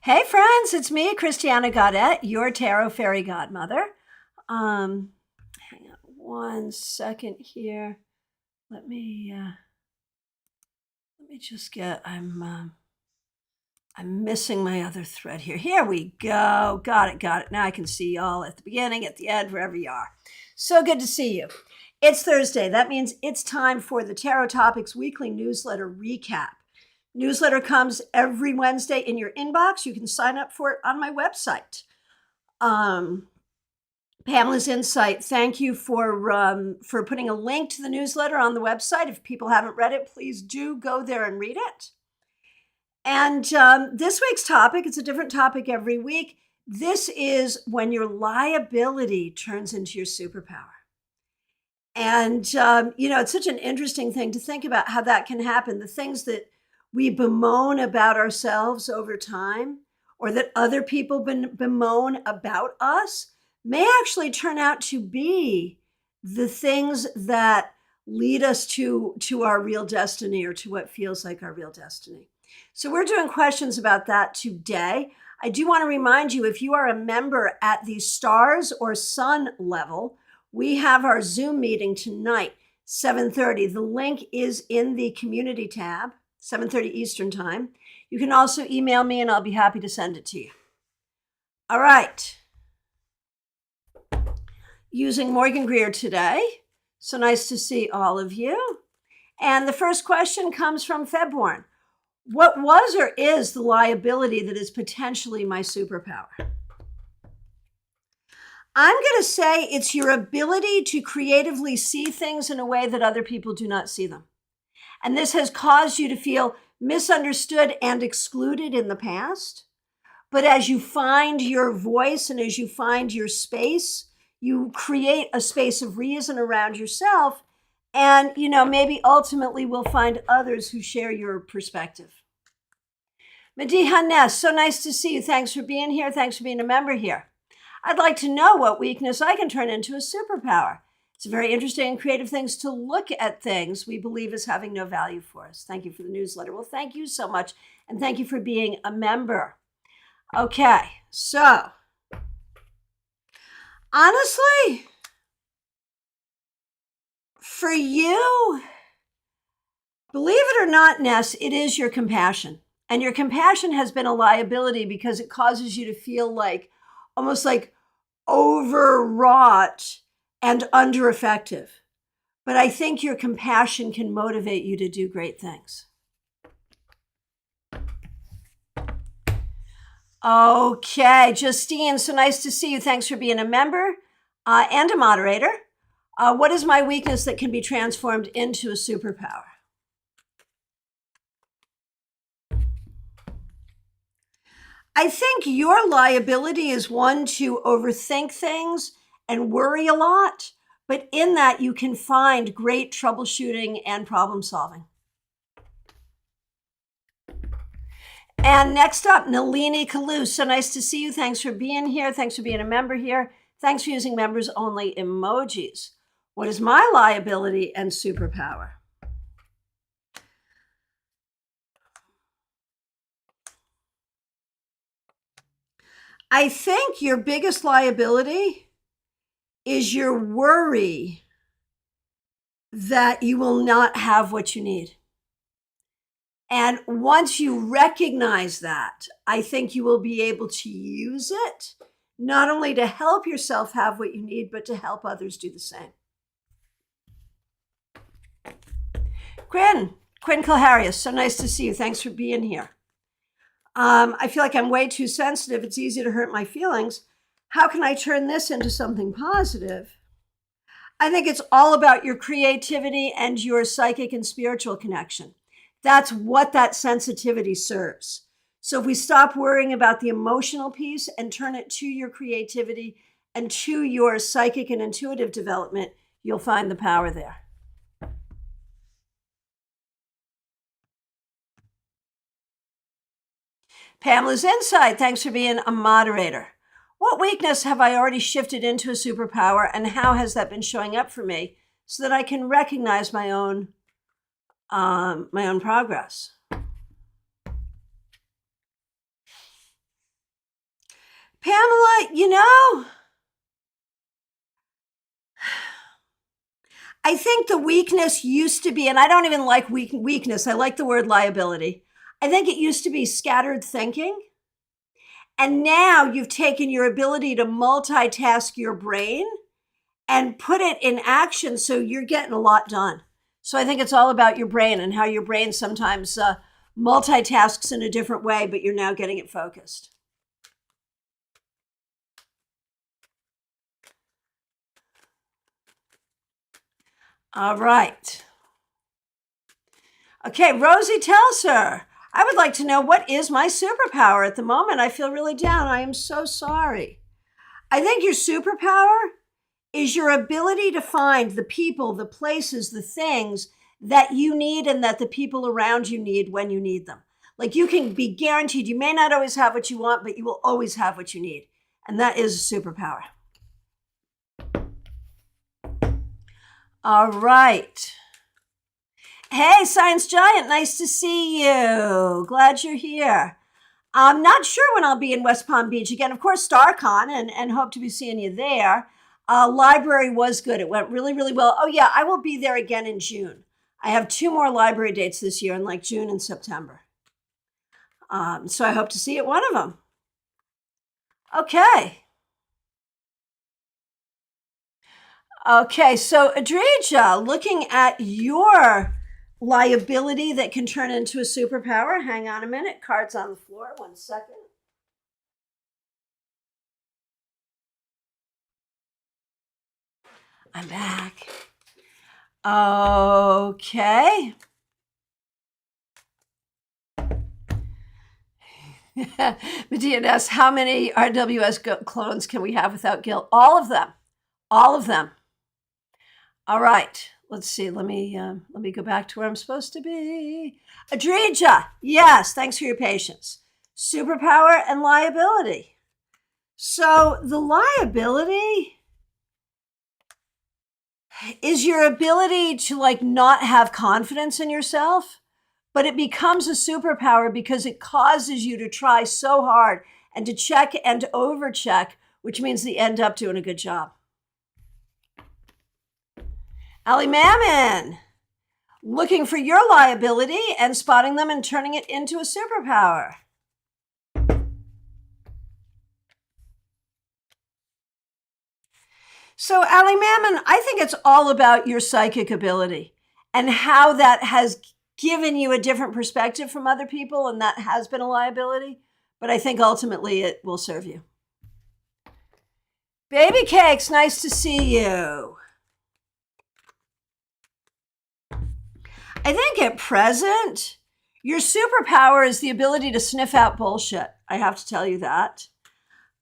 Hey friends, it's me, Christiana Gaudette, your tarot fairy godmother. Hang on one second here. Let me just get. I'm missing my other thread here. Here we go. Got it. Now I can see y'all at the beginning, at the end, wherever you are. So good to see you. It's Thursday. That means it's time for the Tarot Topics Weekly Newsletter Recap. Newsletter comes every Wednesday in your inbox. You can sign up for it on my website. Pamela's Insight, thank you for putting a link to the newsletter on the website. If people haven't read it, please do go there and read it. And this week's topic, it's a different topic every week. This is when your liability turns into your superpower. And, it's such an interesting thing to think about how that can happen. The things that we bemoan about ourselves over time, or that other people bemoan about us, may actually turn out to be the things that lead us to our real destiny, or to what feels like our real destiny. So we're doing questions about that today. I do want to remind you, if you are a member at the stars or sun level, we have our Zoom meeting tonight, 7:30. The link is in the community tab, 7:30 Eastern time. You can also email me and I'll be happy to send it to you. All right. Using Morgan Greer today. So nice to see all of you. And the first question comes from Febborn. What was or is the liability that is potentially my superpower? I'm going to say it's your ability to creatively see things in a way that other people do not see them. And this has caused you to feel misunderstood and excluded in the past. But as you find your voice and as you find your space, you create a space of reason around yourself. And, maybe ultimately we'll find others who share your perspective. Madiha Ness, so nice to see you. Thanks for being here. Thanks for being a member here. I'd like to know what weakness I can turn into a superpower. It's very interesting and creative things to look at things we believe as having no value for us. Thank you for the newsletter. Well, thank you so much. And thank you for being a member. Okay, so honestly, for you, believe it or not, Ness, it is your compassion. And your compassion has been a liability because it causes you to feel almost like overwrought and under-effective. But I think your compassion can motivate you to do great things. Okay, Justine, so nice to see you. Thanks for being a member and a moderator. What is my weakness that can be transformed into a superpower? I think your liability is one to overthink things and worry a lot, but in that you can find great troubleshooting and problem solving. And next up, Nalini Kalu. So nice to see you. Thanks for being here. Thanks for being a member here. Thanks for using members only emojis. What is my liability and superpower? I think your biggest liability is your worry that you will not have what you need. And once you recognize that, I think you will be able to use it, not only to help yourself have what you need, but to help others do the same. Quinn Kilharius, so nice to see you. Thanks for being here. I feel like I'm way too sensitive. It's easy to hurt my feelings. How can I turn this into something positive? I think it's all about your creativity and your psychic and spiritual connection. That's what that sensitivity serves. So if we stop worrying about the emotional piece and turn it to your creativity and to your psychic and intuitive development, you'll find the power there. Pamela's Insight, thanks for being a moderator. What weakness have I already shifted into a superpower, and how has that been showing up for me so that I can recognize my own progress? Pamela, I think the weakness used to be, and I don't even like weakness, I like the word liability. I think it used to be scattered thinking. And now you've taken your ability to multitask your brain and put it in action, so you're getting a lot done. So I think it's all about your brain and how your brain sometimes multitasks in a different way, but you're now getting it focused. All right. Okay, Rosie tells her, I would like to know, what is my superpower at the moment? I feel really down. I am so sorry. I think your superpower is your ability to find the people, the places, the things that you need and that the people around you need when you need them. Like, you can be guaranteed you may not always have what you want, but you will always have what you need. And that is a superpower. All right. Hey, Science Giant, nice to see you. Glad you're here. I'm not sure when I'll be in West Palm Beach again. Of course, StarCon, and hope to be seeing you there. Library was good. It went really, really well. Oh, yeah, I will be there again in June. I have 2 more library dates this year in like June and September. So I hope to see you at one of them. Okay. Okay, so Adrija, looking at your liability that can turn into a superpower. Hang on a minute. Cards on the floor. 1 second. I'm back. Okay. Medea asks, how many RWS clones can we have without guilt? All of them. All of them. All right. Let's see. Let me go back to where I'm supposed to be. Adrija, yes, thanks for your patience. Superpower and liability. So the liability is your ability to like not have confidence in yourself, but it becomes a superpower because it causes you to try so hard and to check and overcheck, which means they end up doing a good job. Ali Mammon, looking for your liability and spotting them and turning it into a superpower. So, Ali Mammon, I think it's all about your psychic ability and how that has given you a different perspective from other people, and that has been a liability. But I think ultimately it will serve you. Baby Cakes, nice to see you. I think at present, your superpower is the ability to sniff out bullshit. I have to tell you that.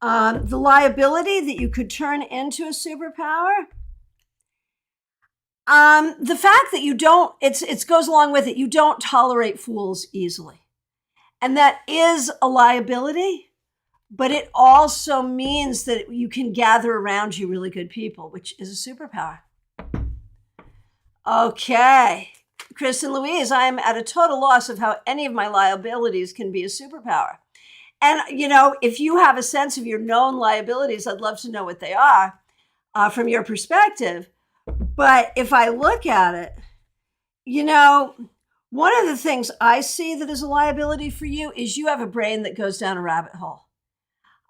The liability that you could turn into a superpower. The fact that you don't, it goes along with it, you don't tolerate fools easily. And that is a liability, but it also means that you can gather around you really good people, which is a superpower. Okay. Kristen Louise, I'm at a total loss of how any of my liabilities can be a superpower. And, if you have a sense of your known liabilities, I'd love to know what they are from your perspective. But if I look at it, one of the things I see that is a liability for you is you have a brain that goes down a rabbit hole.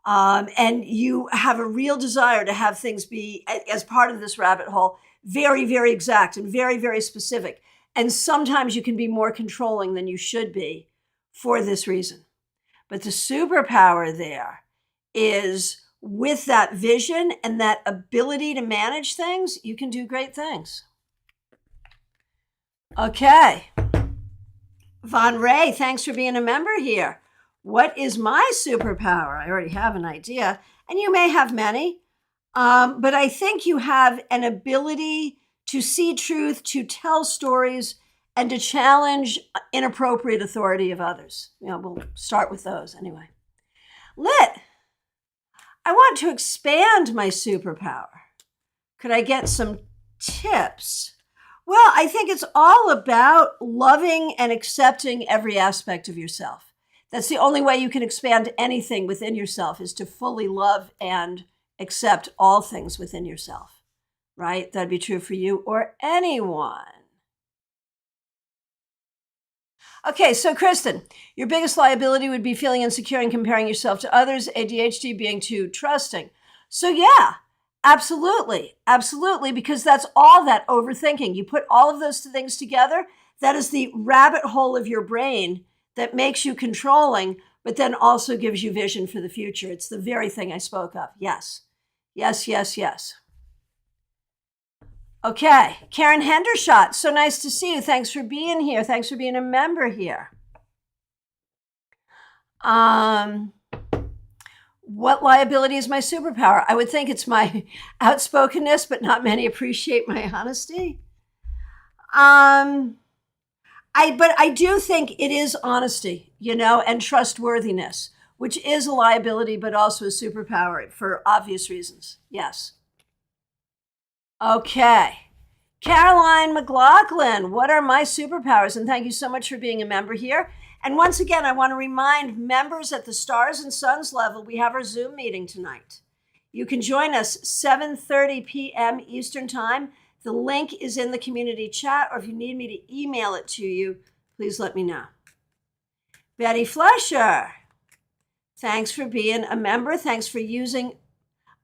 And you have a real desire to have things be, as part of this rabbit hole, very, very exact and very, very specific. And sometimes you can be more controlling than you should be for this reason. But the superpower there is with that vision and that ability to manage things, you can do great things. Okay. Von Ray, thanks for being a member here. What is my superpower? I already have an idea, and you may have many, but I think you have an ability to see truth, to tell stories, and to challenge inappropriate authority of others. We'll start with those anyway. Lit, I want to expand my superpower. Could I get some tips? Well, I think it's all about loving and accepting every aspect of yourself. That's the only way you can expand anything within yourself, is to fully love and accept all things within yourself, right? That'd be true for you or anyone. Okay, so Kristen, your biggest liability would be feeling insecure and comparing yourself to others, ADHD being too trusting. So yeah, absolutely, absolutely, because that's all that overthinking. You put all of those things together, that is the rabbit hole of your brain that makes you controlling, but then also gives you vision for the future. It's the very thing I spoke of. Yes, yes, yes, yes. Okay, Karen Hendershot, so nice to see you. Thanks for being here. Thanks for being a member here. What liability is my superpower? I would think it's my outspokenness, but not many appreciate my honesty. But I do think it is honesty, and trustworthiness, which is a liability, but also a superpower for obvious reasons. Yes. Okay. Caroline McLaughlin, what are my superpowers? And thank you so much for being a member here. And once again, I want to remind members at the Stars and Suns level, we have our Zoom meeting tonight. You can join us 7:30 p.m. Eastern Time. The link is in the community chat, or if you need me to email it to you, please let me know. Betty Flesher, thanks for being a member. Thanks for using...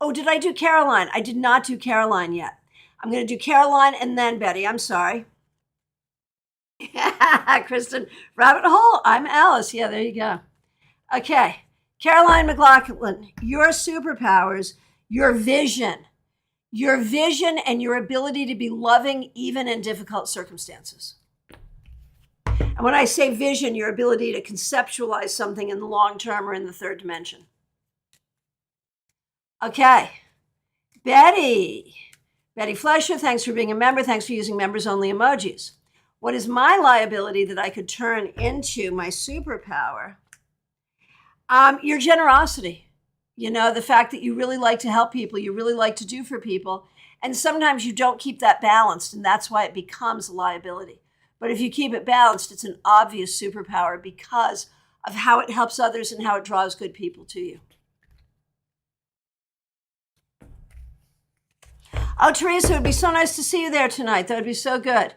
Oh, did I do Caroline? I did not do Caroline yet. I'm going to do Caroline and then Betty. I'm sorry. Kristen, rabbit hole. I'm Alice. Yeah, there you go. Okay. Caroline McLaughlin, your superpowers, your vision and your ability to be loving even in difficult circumstances. And when I say vision, your ability to conceptualize something in the long term or in the third dimension. Okay. Betty Flesher, thanks for being a member. Thanks for using members-only emojis. What is my liability that I could turn into my superpower? Your generosity. The fact that you really like to help people, you really like to do for people. And sometimes you don't keep that balanced, and that's why it becomes a liability. But if you keep it balanced, it's an obvious superpower because of how it helps others and how it draws good people to you. Oh, Teresa, it would be so nice to see you there tonight. That would be so good.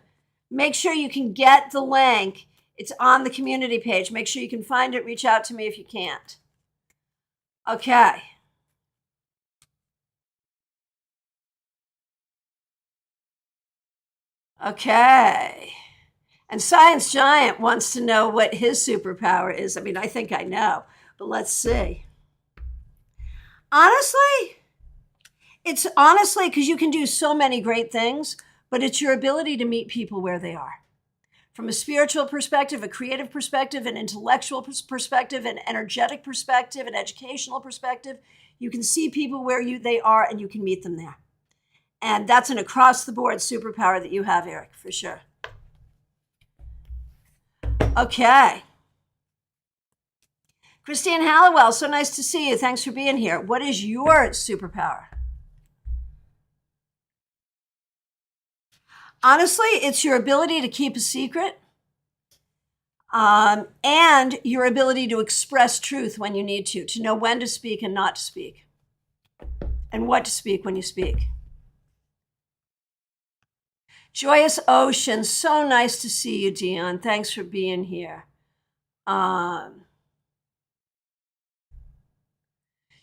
Make sure you can get the link. It's on the community page. Make sure you can find it. Reach out to me if you can't. Okay. Okay. And Science Giant wants to know what his superpower is. I mean, I think I know, but let's see. It's honestly because you can do so many great things, but it's your ability to meet people where they are. From a spiritual perspective, a creative perspective, an intellectual perspective, an energetic perspective, an educational perspective, you can see people where they are and you can meet them there. And that's an across-the-board superpower that you have, Eric, for sure. Okay. Christine Halliwell, so nice to see you. Thanks for being here. What is your superpower? Honestly, it's your ability to keep a secret and your ability to express truth when you need to know when to speak and not to speak, and what to speak when you speak. Joyous Ocean, so nice to see you, Dion. Thanks for being here.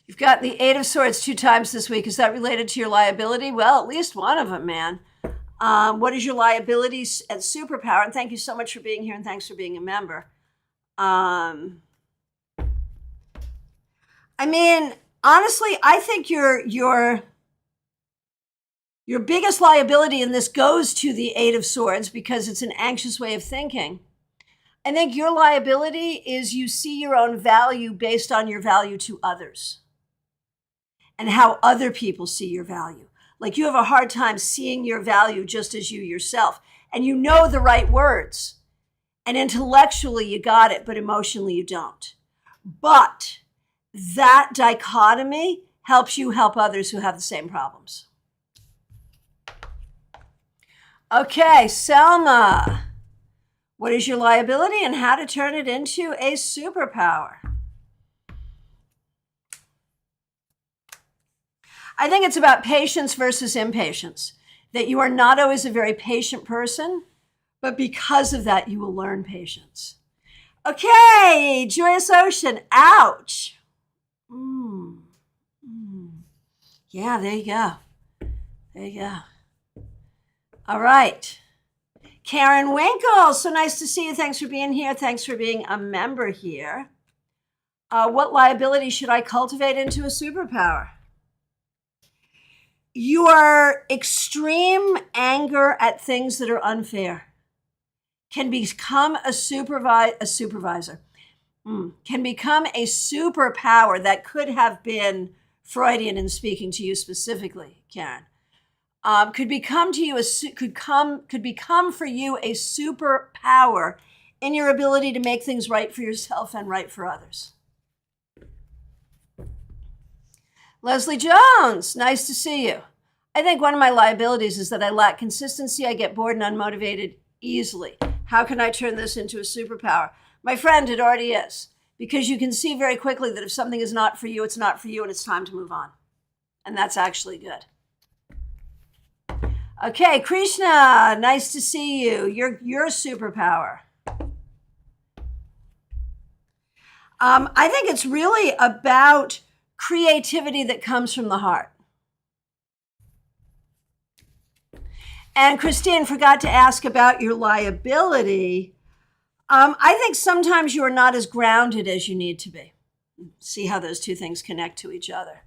You've got the Eight of Swords 2 times this week. Is that related to your liability? Well, at least one of them, man. What is your liability and superpower? And thank you so much for being here, and thanks for being a member. I mean, honestly, I think your biggest liability, and this goes to the Eight of Swords because it's an anxious way of thinking. I think your liability is you see your own value based on your value to others and how other people see your value. Like you have a hard time seeing your value just as you yourself. And you know the right words. And intellectually you got it, but emotionally you don't. But that dichotomy helps you help others who have the same problems. Okay, Selma. What is your liability and how to turn it into a superpower? I think it's about patience versus impatience, that you are not always a very patient person, but because of that, you will learn patience. Okay, Joyous Ocean, ouch. Yeah, there you go. There you go. All right. Karen Winkle, so nice to see you. Thanks for being here. Thanks for being a member here. What liability should I cultivate into a superpower? Your extreme anger at things that are unfair can become a supervisor, can become a superpower that could have been Freudian in speaking to you specifically, Karen. Could become for you a superpower in your ability to make things right for yourself and right for others. Leslie Jones, nice to see you. I think one of my liabilities is that I lack consistency. I get bored and unmotivated easily. How can I turn this into a superpower? My friend, it already is. Because you can see very quickly that if something is not for you, it's not for you, and it's time to move on. And that's actually good. Okay, Krishna, nice to see you. You're a superpower. I think it's really about creativity that comes from the heart. And Christine forgot to ask about your liability. I think sometimes you are not as grounded as you need to be. See how those two things connect to each other.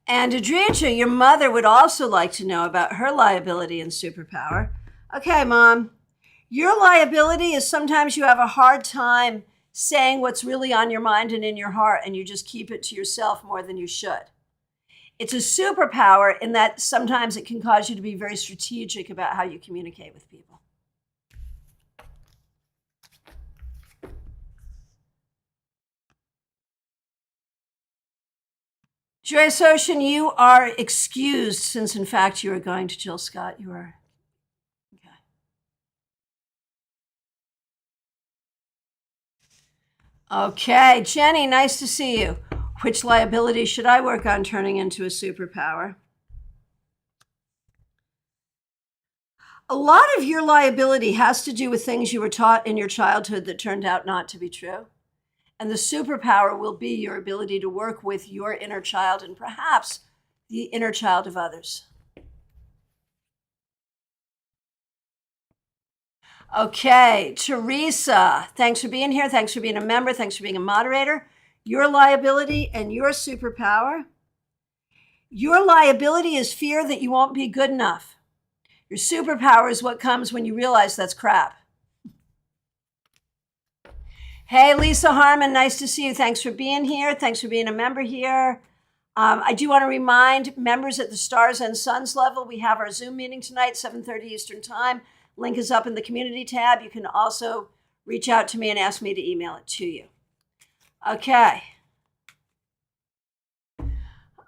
And Adriana, your mother would also like to know about her liability and superpower. Okay, Mom. Your liability is sometimes you have a hard time saying what's really on your mind and in your heart, and you just keep it to yourself more than you should. It's a superpower in that sometimes it can cause you to be very strategic about how you communicate with people. Joyce Ocean, you are excused since, in fact, you are going to Jill Scott. You are. Okay, Jenny, nice to see you. Which liability should I work on turning into a superpower? A lot of your liability has to do with things you were taught in your childhood that turned out not to be true. And the superpower will be your ability to work with your inner child and perhaps the inner child of others. Okay, Teresa, thanks for being here. Thanks for being a member. Thanks for being a moderator. Your liability and your superpower. Your liability is fear that you won't be good enough. Your superpower is what comes when you realize that's crap. Hey, Lisa Harmon, nice to see you. Thanks for being here. Thanks for being a member here. I do want to remind members at the Stars and Suns level, we have our Zoom meeting tonight, 7:30 Eastern Time. Link is up in the community tab. You can also reach out to me and ask me to email it to you. Okay.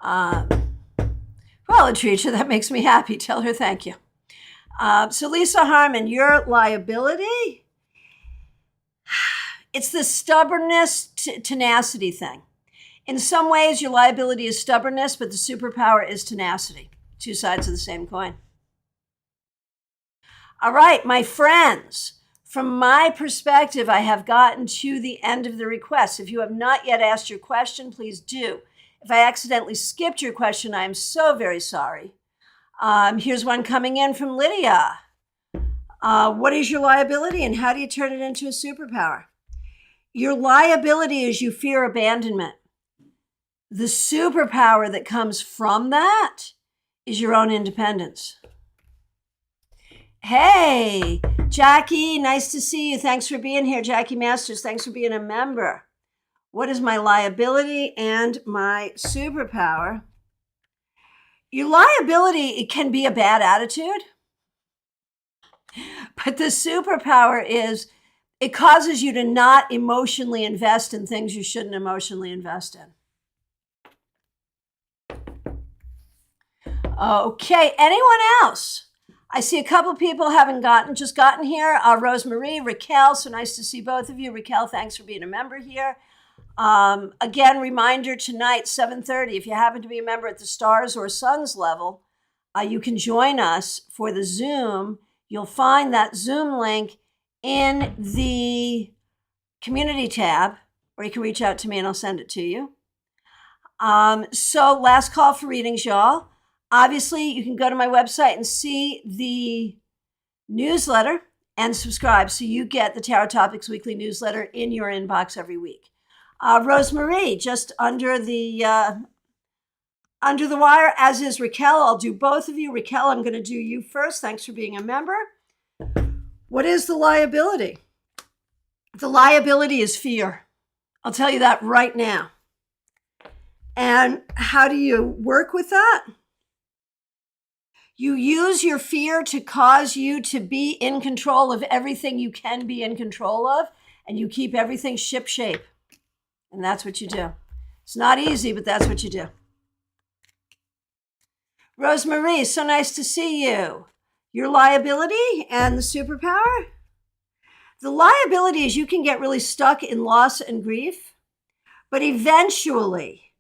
Well, Atricia, that makes me happy. Tell her thank you. So Lisa Harmon, your liability, it's the stubbornness, tenacity thing. In some ways, your liability is stubbornness, but the superpower is tenacity. Two sides of the same coin. All right, my friends, from my perspective, I have gotten to the end of the request. If you have not yet asked your question, please do. If I accidentally skipped your question, I am so very sorry. Here's one coming in from Lydia. What is your liability and how do you turn it into a superpower? Your liability is you fear abandonment. The superpower that comes from that is your own independence. Hey, Jackie, nice to see you. Thanks for being here. Jackie Masters, thanks for being a member. What is my liability and my superpower? Your liability, it can be a bad attitude, but the superpower is it causes you to not emotionally invest in things you shouldn't emotionally invest in. Okay, anyone else? I see a couple people haven't just gotten here. Rosemarie, Raquel, so nice to see both of you. Raquel, thanks for being a member here. Again, reminder tonight, 7:30, if you happen to be a member at the Stars or Suns level, you can join us for the Zoom. You'll find that Zoom link in the community tab, or you can reach out to me and I'll send it to you. So last call for readings, y'all. Obviously, you can go to my website and see the newsletter and subscribe so you get the Tarot Topics Weekly newsletter in your inbox every week. Rosemarie, just under the wire, as is Raquel. I'll do both of you. Raquel, I'm going to do you first. Thanks for being a member. What is the liability? The liability is fear. I'll tell you that right now. And how do you work with that? You use your fear to cause you to be in control of everything you can be in control of, and you keep everything shipshape. And that's what you do. It's not easy, but that's what you do. Rosemarie, so nice to see you. Your liability and the superpower? The liability is you can get really stuck in loss and grief, but eventually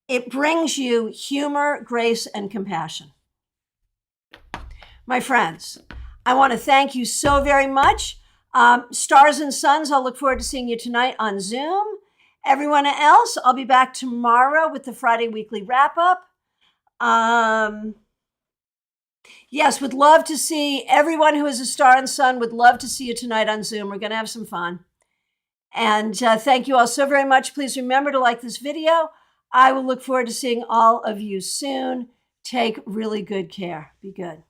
it brings you humor, grace, and compassion. My friends, I want to thank you so very much. Stars and Suns, I'll look forward to seeing you tonight on Zoom. Everyone else, I'll be back tomorrow with the Friday Weekly Wrap-Up. Yes, would love to see everyone who is a Star and Sun, would love to see you tonight on Zoom. We're going to have some fun. And thank you all so very much. Please remember to like this video. I will look forward to seeing all of you soon. Take really good care. Be good.